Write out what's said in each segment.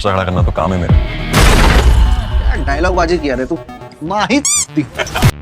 खड़ा करना तो काम है मेरा। क्या डायलॉग बाजी किया रे तू माही।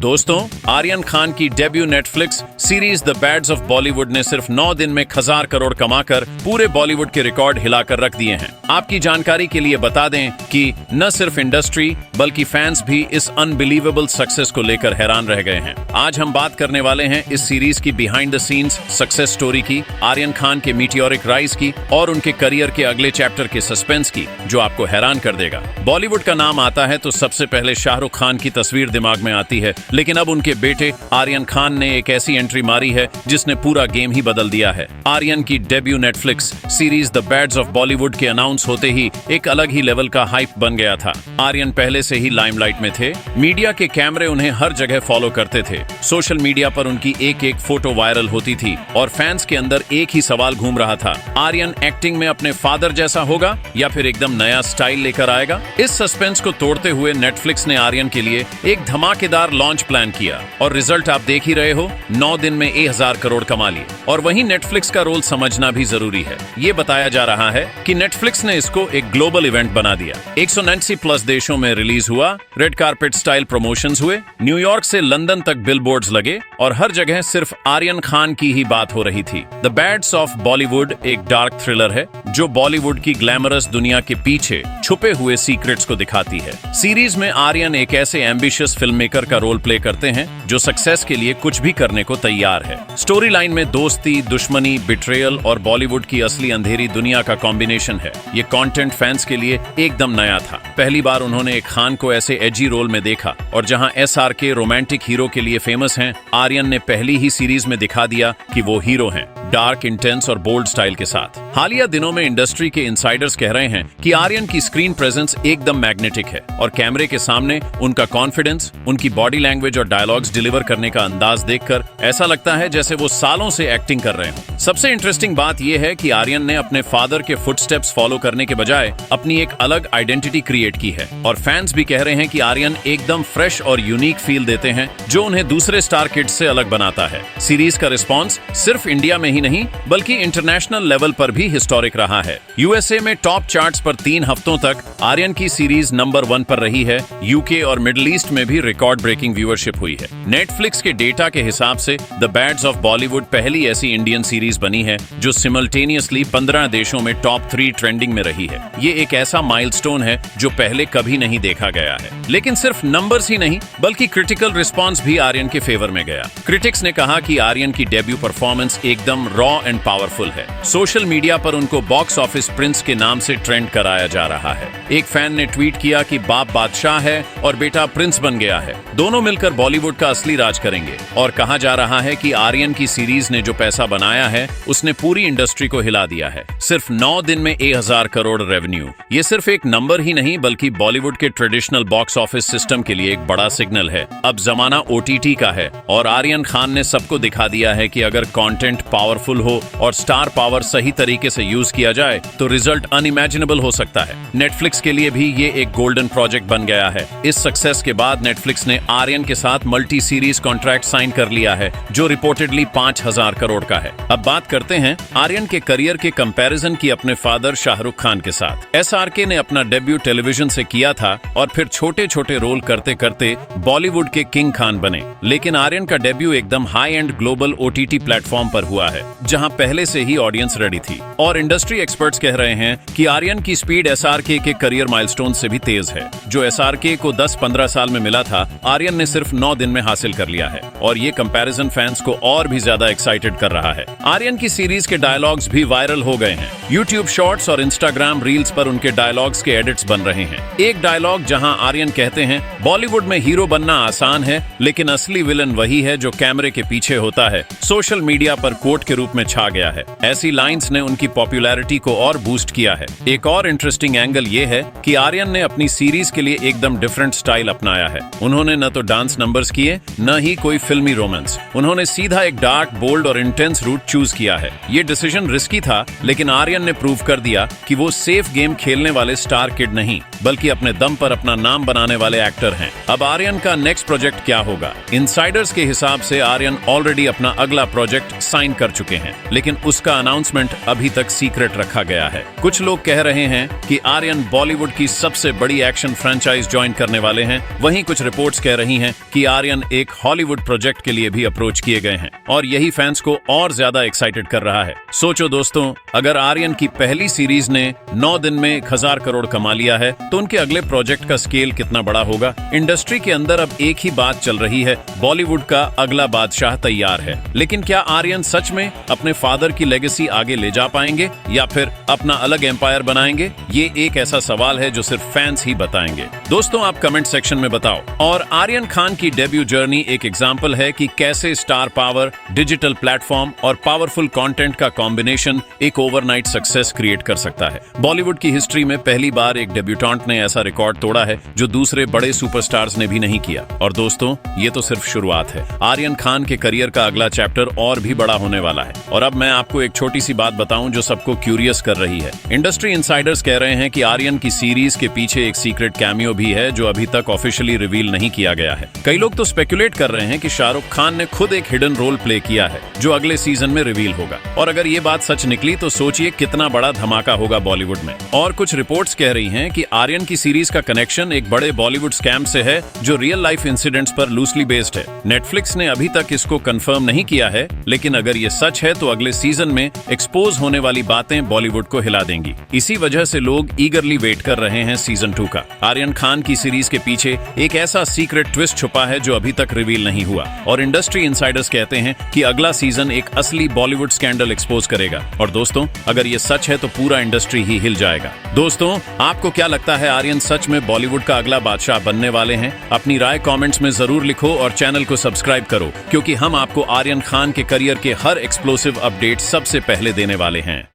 दोस्तों, आर्यन खान की debut Netflix series the bads of Bollywood ने सिर्फ 9 दिन में 1000 करोड़ कमाकर पूरे बॉलीवुड के रिकॉर्ड हिलाकर रख दिए हैं। आपकी जानकारी के लिए बता दें कि न सिर्फ इंडस्ट्री बल्कि फैंस भी इस अनबिलीवेबल सक्सेस को लेकर हैरान रह गए हैं। आज हम बात करने वाले हैं इस सीरीज की behind the scenes success story की, आर्यन खान के मीटियोरिक राइज की और उनके करियर के अगले चैप्टर के सस्पेंस की, जो आपको हैरान कर देगा। बॉलीवुड का नाम आता है तो सबसे पहले शाहरुख खान की तस्वीर दिमाग में आती है, लेकिन अब उनके बेटे आर्यन खान ने एक ऐसी एंट्री मारी है जिसने पूरा गेम ही बदल दिया है। आर्यन की debut Netflix series the bads of Bollywood के अनाउंस होते ही एक अलग ही लेवल का हाइप बन गया था। आर्यन पहले से ही लाइमलाइट में थे, मीडिया के कैमरे उन्हें हर जगह फॉलो करते थे, सोशल मीडिया पर उनकी एक एक फोटो वायरल होती थी और फैंस के अंदर एक ही सवाल घूम रहा था, आर्यन एक्टिंग में अपने फादर जैसा होगा या फिर एकदम नया स्टाइल लेकर आएगा। इस सस्पेंस को तोड़ते हुए नेटफ्लिक्स ने आर्यन के लिए एक धमाकेदार लॉन्च प्लान किया और रिजल्ट आप देख ही रहे हो, 9 दिन में 1000 करोड़ कमा लिए। और वहीं नेटफ्लिक्स का रोल समझना भी जरूरी है। ये बताया जा रहा है कि नेटफ्लिक्स ने इसको एक ग्लोबल इवेंट बना दिया। 179 प्लस देशों में रिलीज हुआ, रेड कार्पेट स्टाइल प्रमोशंस हुए, न्यूयॉर्क से लंदन तक बिलबोर्ड्स लगे और हर जगह सिर्फ आर्यन खान की ही बात हो रही थी। द बैड्स ऑफ बॉलीवुड एक डार्क थ्रिलर है जो बॉलीवुड की ग्लैमरस दुनिया के पीछे छुपे हुए सीक्रेट्स को दिखाती है। सीरीज में आर्यन एक ऐसे एम्बिशियस फिल्म मेकर का रोल प्ले करते हैं जो सक्सेस के लिए कुछ भी करने को तैयार है। स्टोरी लाइन में दोस्ती, दुश्मनी, बिट्रेयल और बॉलीवुड की असली अंधेरी दुनिया का कॉम्बिनेशन है। ये कंटेंट फैंस के लिए एकदम नया था। पहली बार उन्होंने एक खान को ऐसे एजी रोल में देखा और जहां SRK रोमांटिक हीरो के लिए फेमस हैं, आर्यन ने पहली ही सीरीज में दिखा दिया कि वो हीरो हैं, डार्क, इंटेंस और बोल्ड स्टाइल के साथ। हालिया दिनों में इंडस्ट्री के इनसाइडर्स कह रहे हैं कि आर्यन की स्क्रीन प्रेजेंस एकदम मैग्नेटिक है और कैमरे के सामने उनका कॉन्फिडेंस, उनकी बॉडी लैंग्वेज और डायलॉग्स डिलीवर करने का अंदाज देखकर ऐसा लगता है जैसे वो सालों से एक्टिंग कर रहे हों। सबसे इंटरेस्टिंग बात यह है कि आर्यन ने अपने फादर के फुटस्टेप्स फॉलो करने के बजाय अपनी एक अलग आइडेंटिटी क्रिएट की है और फैंस भी कह रहे हैं कि आर्यन एकदम फ्रेश और यूनिक फील देते हैं, जो उन्हें दूसरे स्टार किड्स से अलग बनाता है। सीरीज का रिस्पॉन्स सिर्फ इंडिया में ही नहीं बल्कि इंटरनेशनल लेवल पर भी हिस्टोरिक रहा है। USA में टॉप चार्ट्स पर 3 हफ्तों तक आर्यन की सीरीज नंबर 1 पर रही है। UK और मिडिल ईस्ट में भी रिकॉर्ड ब्रेकिंग व्यूअरशिप हुई है। नेटफ्लिक्स के डेटा के हिसाब से द बैड्स ऑफ बॉलीवुड पहली ऐसी इंडियन सीरीज बनी है जो सिमल्टेनियसली 15 देशों में टॉप 3 ट्रेंडिंग में रही है। ये एक ऐसा माइलस्टोन है जो पहले कभी नहीं देखा गया है। लेकिन सिर्फ नंबर्स ही नहीं बल्कि क्रिटिकल रिस्पॉन्स भी आर्यन के फेवर में गया। क्रिटिक्स ने कहा कि आर्यन की डेब्यू परफॉर्मेंस एकदम रॉ एंड पावरफुल है। सोशल मीडिया पर उनको बॉक्स ऑफिस प्रिंस के नाम से ट्रेंड कराया जा रहा है। एक फैन ने ट्वीट किया कि बाप बादशाह है और बेटा प्रिंस बन गया है, दोनों मिलकर बॉलीवुड का असली राज करेंगे। और कहा जा रहा है कि आर्यन की सीरीज ने जो पैसा बनाया है उसने पूरी इंडस्ट्री को हिला दिया है। सिर्फ 9 दिन में 1000 करोड़ रेवेन्यू, ये सिर्फ एक नंबर ही नहीं बल्कि बॉलीवुड के ट्रेडिशनल बॉक्स ऑफिस सिस्टम के लिए एक बड़ा सिग्नल है। अब जमाना OTT का है और आर्यन खान ने सबको दिखा दिया है कि अगर कंटेंट पावरफुल हो और स्टार पावर सही तरीके से यूज किया जाए तो रिजल्ट अनइमेजिनेबल हो सकता है। नेटफ्लिक्स के लिए भी ये एक गोल्डन प्रोजेक्ट बन गया है। इस सक्सेस के बाद नेटफ्लिक्स ने आर्यन के साथ मल्टी सीरीज कॉन्ट्रैक्ट साइन कर लिया है जो रिपोर्टेडली 5000 करोड़ का है। अब बात करते हैं आर्यन के करियर के कंपैरिजन की अपने फादर शाहरुख खान के साथ। SRK ने अपना डेब्यू टेलीविजन से किया था और फिर छोटे छोटे रोल करते करते बॉलीवुड के किंग खान बने। लेकिन आर्यन का डेब्यू एकदम high and global OTT platform पर हुआ है जहां पहले से ही ऑडियंस रेडी थी। और इंडस्ट्री एक्सपर्ट्स कह रहे हैं कि आर्यन की स्पीड SRK के करियर माइलस्टोन से भी तेज है। जो SRK को 10-15 साल में मिला था, आर्यन ने सिर्फ 9 दिन में हासिल कर लिया है और ये कंपैरिजन फैंस को और भी ज्यादा एक्साइटेड कर रहा है। आर्यन की सीरीज के डायलॉग्स भी वायरल हो गए हैं। YouTube शॉर्ट्स और Instagram रील्स पर उनके डायलॉग्स के एडिट्स बन रहे हैं। एक डायलॉग जहां आर्यन कहते हैं, बॉलीवुड में हीरो बनना आसान है लेकिन असली विलन वही है जो कैमरे के पीछे होता है, सोशल मीडिया पर कोट के रूप में छा गया है। ऐसी लाइंस ने उनकी पॉपुलैरिटी को और बूस्ट किया है। एक और इंटरेस्टिंग एंगल ये है कि आर्यन ने अपनी सीरीज के लिए एकदम डिफरेंट स्टाइल अपनाया है। उन्होंने न तो डांस नंबर्स किए न ही कोई फिल्मी रोमांस, उन्होंने सीधा एक डार्क, बोल्ड और इंटेंस रूट चूज किया है। ये डिसीजन रिस्की था लेकिन आर्यन ने प्रूव कर दिया कि वो सेफ गेम खेलने वाले स्टार किड नहीं बल्कि अपने दम पर अपना नाम बनाने वाले एक्टर हैं। अब आर्यन का नेक्स्ट प्रोजेक्ट क्या होगा? इनसाइडर्स के हिसाब से आर्यन ऑलरेडी अपना अगला प्रोजेक्ट साइन कर चुके चुके हैं, लेकिन उसका अनाउंसमेंट अभी तक सीक्रेट रखा गया है। कुछ लोग कह रहे हैं कि आर्यन बॉलीवुड की सबसे बड़ी एक्शन फ्रेंचाइज ज्वाइन करने वाले हैं। वहीं कुछ रिपोर्ट्स कह रही हैं कि आर्यन एक हॉलीवुड प्रोजेक्ट के लिए भी अप्रोच किए गए हैं और यही फैंस को और ज्यादा एक्साइटेड कर रहा है। सोचो दोस्तों, अगर आर्यन की पहली सीरीज ने 9 दिन में 1000 करोड़ कमा लिया है तो उनके अगले प्रोजेक्ट का स्केल कितना बड़ा होगा। इंडस्ट्री के अंदर अब एक ही बात चल रही है, बॉलीवुड का अगला बादशाह तैयार है। लेकिन क्या आर्यन सच में अपने फादर की लेगेसी आगे ले जा पाएंगे या फिर अपना अलग एम्पायर बनाएंगे? ये एक ऐसा सवाल है जो सिर्फ फैंस ही बताएंगे। दोस्तों, आप कमेंट सेक्शन में बताओ। और आर्यन खान की डेब्यू जर्नी एक एग्जाम्पल है कि कैसे स्टार पावर, डिजिटल प्लेटफॉर्म और पावरफुल कंटेंट का कॉम्बिनेशन एक ओवरनाइट सक्सेस क्रिएट कर सकता है। बॉलीवुड की हिस्ट्री में पहली बार एक डेब्यूटेंट ने ऐसा रिकॉर्ड तोड़ा है जो दूसरे बड़े सुपरस्टार्स ने भी नहीं किया। और दोस्तों, ये तो सिर्फ शुरुआत है। आर्यन खान के करियर का अगला चैप्टर और भी बड़ा होने वाला है। और अब मैं आपको एक छोटी सी बात बताऊं जो सबको क्यूरियस कर रही है। इंडस्ट्री इनसाइडर्स कह रहे हैं कि आर्यन की सीरीज के पीछे एक सीक्रेट कैमियो भी है जो अभी तक ऑफिशियली रिवील नहीं किया गया है। कई लोग तो स्पेकुलेट कर रहे हैं कि शाहरुख खान ने खुद एक हिडन रोल प्ले किया है जो अगले सीजन में रिवील होगा। और अगर ये बात सच निकली तो सोचिए कितना बड़ा धमाका होगा बॉलीवुड में। और कुछ रिपोर्ट्स कह रही हैं कि आर्यन की सीरीज का कनेक्शन एक बड़े बॉलीवुड स्कैम से है जो रियल लाइफ इंसिडेंट्स पर लूसली बेस्ड है। नेटफ्लिक्स ने अभी तक इसको कंफर्म नहीं किया है, लेकिन अगर ये सच है तो अगले सीजन में एक्सपोज होने वाली बातें बॉलीवुड को हिला देंगी। इसी वजह से लोग ईगरली वेट कर रहे हैं सीजन 2 का। आर्यन खान की सीरीज के पीछे एक ऐसा सीक्रेट ट्विस्ट छुपा है जो अभी तक रिवील नहीं हुआ। और इंडस्ट्री इनसाइडर्स कहते हैं कि अगला सीजन एक असली बॉलीवुड स्कैंडल एक्सपोज करेगा। और दोस्तों, अगर ये सच है तो पूरा इंडस्ट्री ही हिल जाएगा। दोस्तों, आपको क्या लगता है, आर्यन सच में बॉलीवुड का अगला बादशाह बनने वाले हैं? अपनी राय कमेंट्स में जरूर लिखो और चैनल को सब्सक्राइब करो, क्योंकि हम आपको आर्यन खान के करियर के हर एक्सप्लोसिव अपडेट सबसे पहले देने वाले हैं।